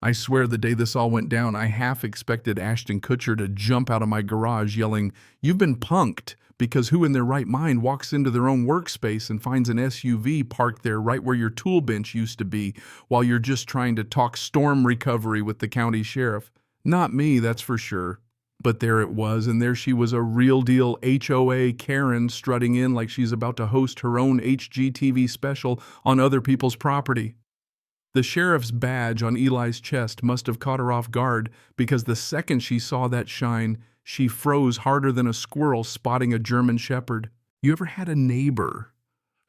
I swear the day this all went down, I half expected Ashton Kutcher to jump out of my garage yelling, "You've been punked," because who in their right mind walks into their own workspace and finds an SUV parked there right where your tool bench used to be while you're just trying to talk storm recovery with the county sheriff? Not me, that's for sure. But there it was, and there she was, a real deal HOA Karen strutting in like she's about to host her own HGTV special on other people's property. The sheriff's badge on Eli's chest must have caught her off guard, because the second she saw that shine, she froze harder than a squirrel spotting a German shepherd. You ever had a neighbor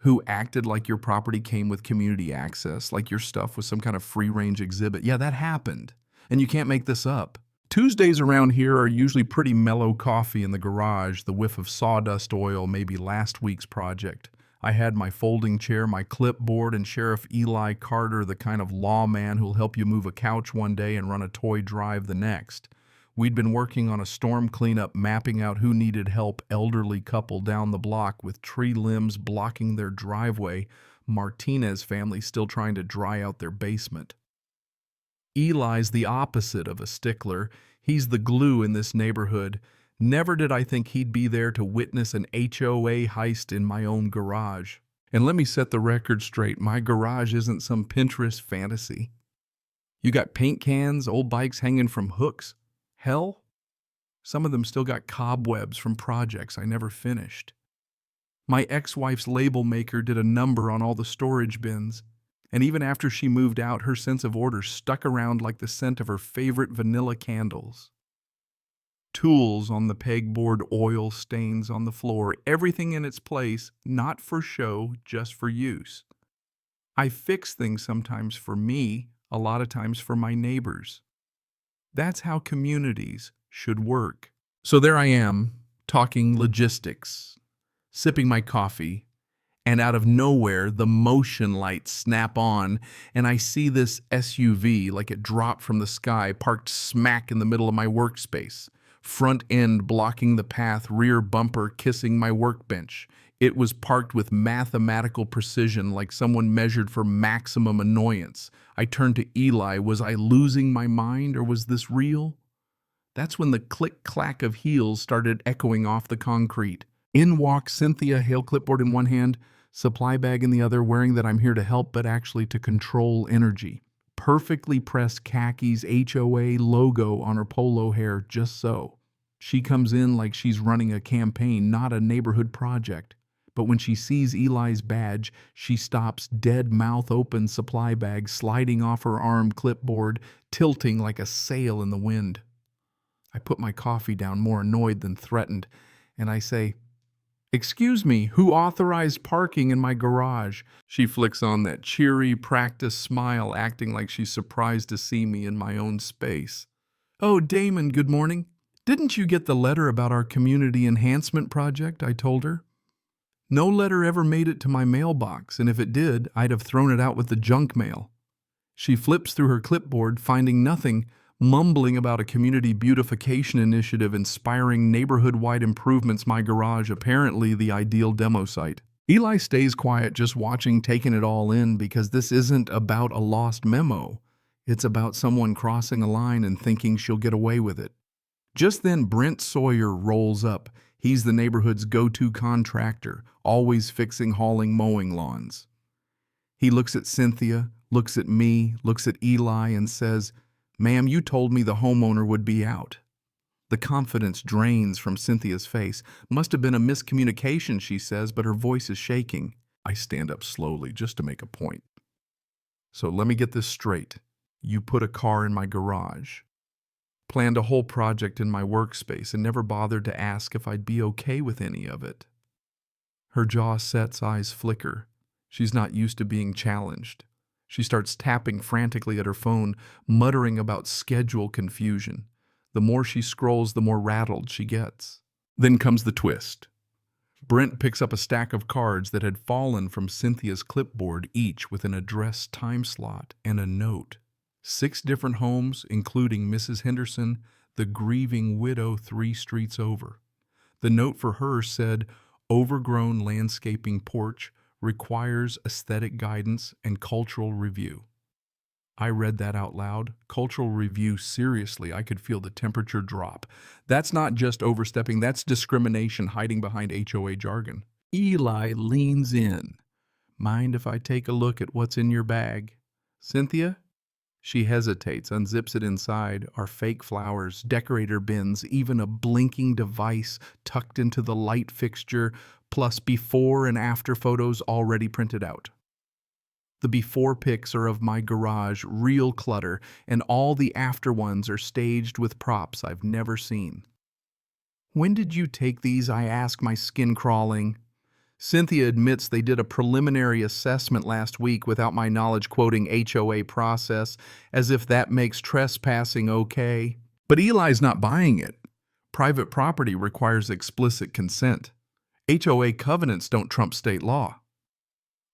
who acted like your property came with community access, like your stuff was some kind of free-range exhibit? Yeah, that happened, and you can't make this up. Tuesdays around here are usually pretty mellow coffee in the garage, the whiff of sawdust oil, maybe last week's project. I had my folding chair, my clipboard, and Sheriff Eli Carter, the kind of lawman who'll help you move a couch one day and run a toy drive the next. We'd been working on a storm cleanup, mapping out who needed help, elderly couple down the block with tree limbs blocking their driveway, Martinez family still trying to dry out their basement. Eli's the opposite of a stickler. He's the glue in this neighborhood. Never did I think he'd be there to witness an HOA heist in my own garage. And let me set the record straight, my garage isn't some Pinterest fantasy. You got paint cans, old bikes hanging from hooks. Hell, some of them still got cobwebs from projects I never finished. My ex-wife's label maker did a number on all the storage bins. And even after she moved out, her sense of order stuck around like the scent of her favorite vanilla candles. Tools on the pegboard, oil stains on the floor, everything in its place, not for show, just for use. I fix things sometimes for me, a lot of times for my neighbors. That's how communities should work. So there I am, talking logistics, sipping my coffee, and out of nowhere, the motion lights snap on, and I see this SUV like it dropped from the sky, parked smack in the middle of my workspace. Front end blocking the path, rear bumper kissing my workbench. It was parked with mathematical precision, like someone measured for maximum annoyance. I turned to Eli. Was I losing my mind, or was this real? That's when the click-clack of heels started echoing off the concrete. In walked Cynthia, hail clipboard in one hand, supply bag in the other, wearing that I'm here to help but actually to control energy. Perfectly pressed khakis, HOA logo on her polo hair, just so. She comes in like she's running a campaign, not a neighborhood project. But when she sees Eli's badge, she stops, dead mouth open, supply bag sliding off her arm, clipboard tilting like a sail in the wind. I put my coffee down, more annoyed than threatened, and I say, "Excuse me, who authorized parking in my garage?" She flicks on that cheery, practiced smile, acting like she's surprised to see me in my own space. "Oh, Damon, good morning. Didn't you get the letter about our community enhancement project?" I told her. "No letter ever made it to my mailbox, and if it did, I'd have thrown it out with the junk mail." She flips through her clipboard, finding nothing, mumbling about a community beautification initiative inspiring neighborhood-wide improvements. My garage, apparently the ideal demo site. Eli stays quiet, just watching, taking it all in, because this isn't about a lost memo. It's about someone crossing a line and thinking she'll get away with it. Just then, Brent Sawyer rolls up. He's the neighborhood's go-to contractor, always fixing, hauling, mowing lawns. He looks at Cynthia, looks at me, looks at Eli, and says, "Ma'am, you told me the homeowner would be out." The confidence drains from Cynthia's face. "Must have been a miscommunication," she says, but her voice is shaking. I stand up slowly, just to make a point. "So let me get this straight. You put a car in my garage, planned a whole project in my workspace, and never bothered to ask if I'd be okay with any of it." Her jaw sets, eyes flicker. She's not used to being challenged. She starts tapping frantically at her phone, muttering about schedule confusion. The more she scrolls, the more rattled she gets. Then comes the twist. Brent picks up a stack of cards that had fallen from Cynthia's clipboard, each with an address time slot and a note. 6 different homes, including Mrs. Henderson, the grieving widow 3 streets over. The note for her said, "Overgrown landscaping porch, requires aesthetic guidance and cultural review." I read that out loud. Cultural review, seriously, I could feel the temperature drop. That's not just overstepping, that's discrimination hiding behind HOA jargon. Eli leans in. Mind if I take a look at what's in your bag? Cynthia? She hesitates, unzips it inside, are fake flowers, decorator bins, even a blinking device tucked into the light fixture, plus before and after photos already printed out. The before pics are of my garage, real clutter, and all the after ones are staged with props I've never seen. When did you take these? I ask, my skin crawling. Cynthia admits they did a preliminary assessment last week without my knowledge, quoting HOA process, as if that makes trespassing okay. But Eli's not buying it. Private property requires explicit consent. HOA covenants don't trump state law.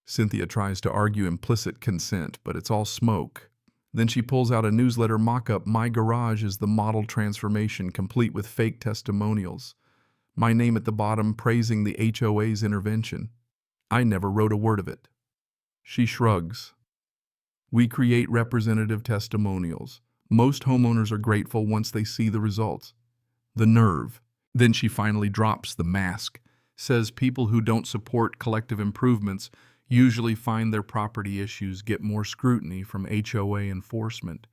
Cynthia tries to argue implicit consent, but it's all smoke. Then she pulls out a newsletter mock-up. My garage is the model transformation, complete with fake testimonials. My name at the bottom praising the HOA's intervention. I never wrote a word of it. She shrugs. We create representative testimonials. Most homeowners are grateful once they see the results. The nerve. Then she finally drops the mask, says people who don't support collective improvements usually find their property issues get more scrutiny from HOA enforcement.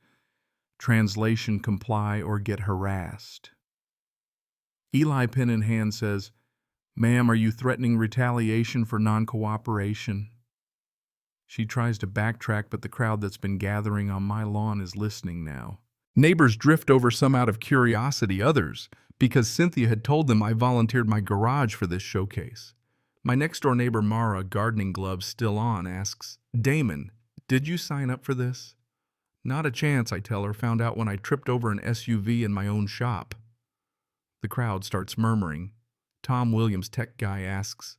Translation: comply or get harassed. Eli, pen in hand, says, "Ma'am, are you threatening retaliation for non-cooperation?" She tries to backtrack, but the crowd that's been gathering on my lawn is listening now. Neighbors drift over, some out of curiosity, others because Cynthia had told them I volunteered my garage for this showcase. My next-door neighbor Mara, gardening gloves still on, asks, "Damon, did you sign up for this?" "Not a chance," I tell her, "found out when I tripped over an SUV in my own shop." The crowd starts murmuring. Tom Williams, tech guy, asks,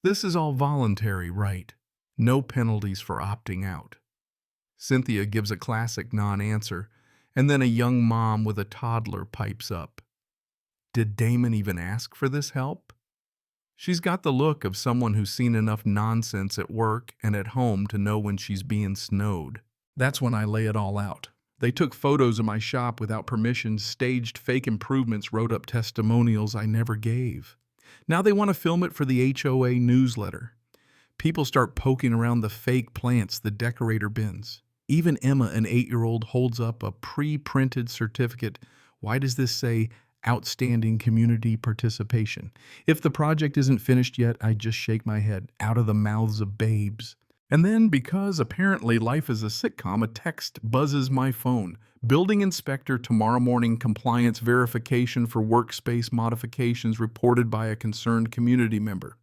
"This is all voluntary, right? No penalties for opting out?" Cynthia gives a classic non-answer, and then a young mom with a toddler pipes up. Did Damon even ask for this help? She's got the look of someone who's seen enough nonsense at work and at home to know when she's being snowed. That's when I lay it all out. They took photos of my shop without permission, staged fake improvements, wrote up testimonials I never gave. Now they want to film it for the HOA newsletter. People start poking around the fake plants, the decorator bins. Even Emma, an 8-year-old, holds up a pre-printed certificate. Why does this say outstanding community participation? If the project isn't finished yet, I just shake my head. Out of the mouths of babes. And then, because apparently life is a sitcom, a text buzzes my phone. Building inspector, tomorrow morning, compliance verification for workspace modifications reported by a concerned community member.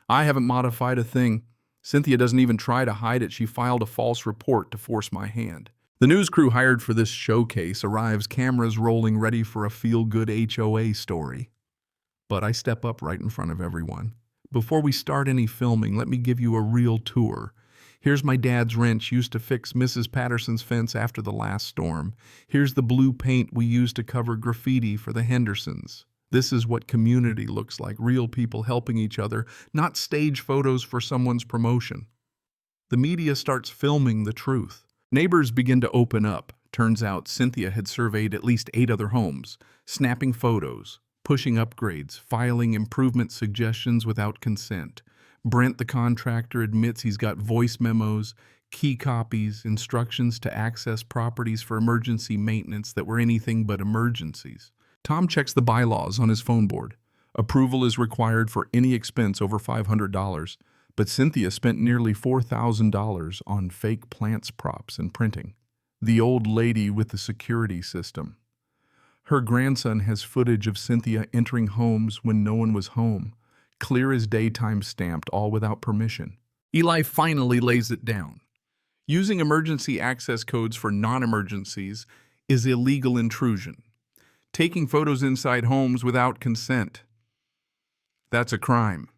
I haven't modified a thing. Cynthia doesn't even try to hide it. She filed a false report to force my hand. The news crew hired for this showcase arrives, cameras rolling, ready for a feel-good HOA story. But I step up right in front of everyone. Before we start any filming, let me give you a real tour. Here's my dad's wrench used to fix Mrs. Patterson's fence after the last storm. Here's the blue paint we used to cover graffiti for the Hendersons. This is what community looks like, real people helping each other, not stage photos for someone's promotion. The media starts filming the truth. Neighbors begin to open up. Turns out Cynthia had surveyed at least 8 other homes, snapping photos, pushing upgrades, filing improvement suggestions without consent. Brent, the contractor, admits he's got voice memos, key copies, instructions to access properties for emergency maintenance that were anything but emergencies. Tom checks the bylaws on his phone board. Approval is required for any expense over $500, but Cynthia spent nearly $4,000 on fake plants props and printing. The old lady with the security system. Her grandson has footage of Cynthia entering homes when no one was home. Clear as day, time stamped, all without permission. Eli finally lays it down. Using emergency access codes for non-emergencies is illegal intrusion. Taking photos inside homes without consent, that's a crime.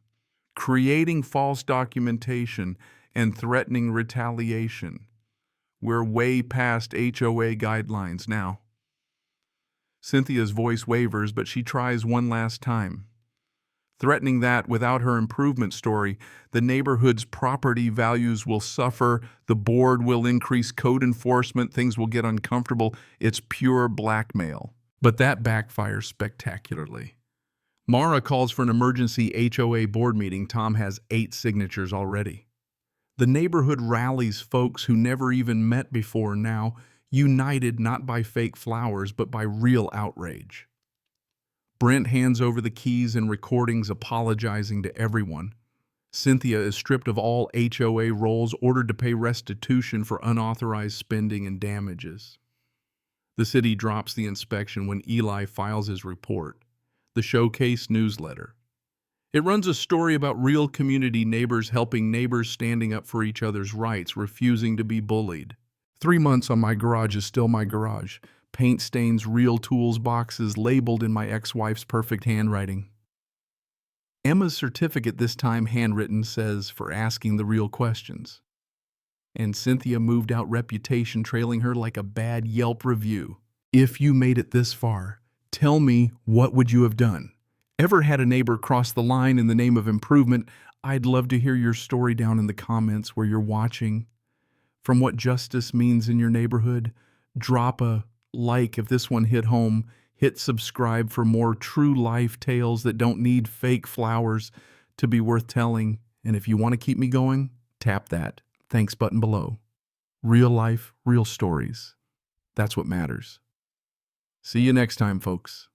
Creating false documentation and threatening retaliation. We're way past HOA guidelines now. Cynthia's voice wavers, but she tries one last time. threatening that without her improvement story, the neighborhood's property values will suffer, the board will increase code enforcement, things will get uncomfortable. It's pure blackmail. But that backfires spectacularly. Mara calls for an emergency HOA board meeting. Tom has 8 signatures already. The neighborhood rallies folks who never even met before now, united not by fake flowers, but by real outrage. Brent hands over the keys and recordings apologizing to everyone. Cynthia is stripped of all HOA roles, ordered to pay restitution for unauthorized spending and damages. The city drops the inspection when Eli files his report, the Showcase newsletter. It runs a story about real community neighbors helping neighbors, standing up for each other's rights, refusing to be bullied. 3 months on my garage is still my garage. Paint stains, real tools boxes, labeled in my ex-wife's perfect handwriting. Emma's certificate, this time handwritten, says, "For asking the real questions." And Cynthia moved out, reputation trailing her like a bad Yelp review. If you made it this far, tell me, what would you have done? Ever had a neighbor cross the line in the name of improvement? I'd love to hear your story down in the comments where you're watching. From what justice means in your neighborhood, drop a like if this one hit home. Hit subscribe for more true life tales that don't need fake flowers to be worth telling. And if you want to keep me going, tap that thanks button below. Real life, real stories. That's what matters. See you next time, folks.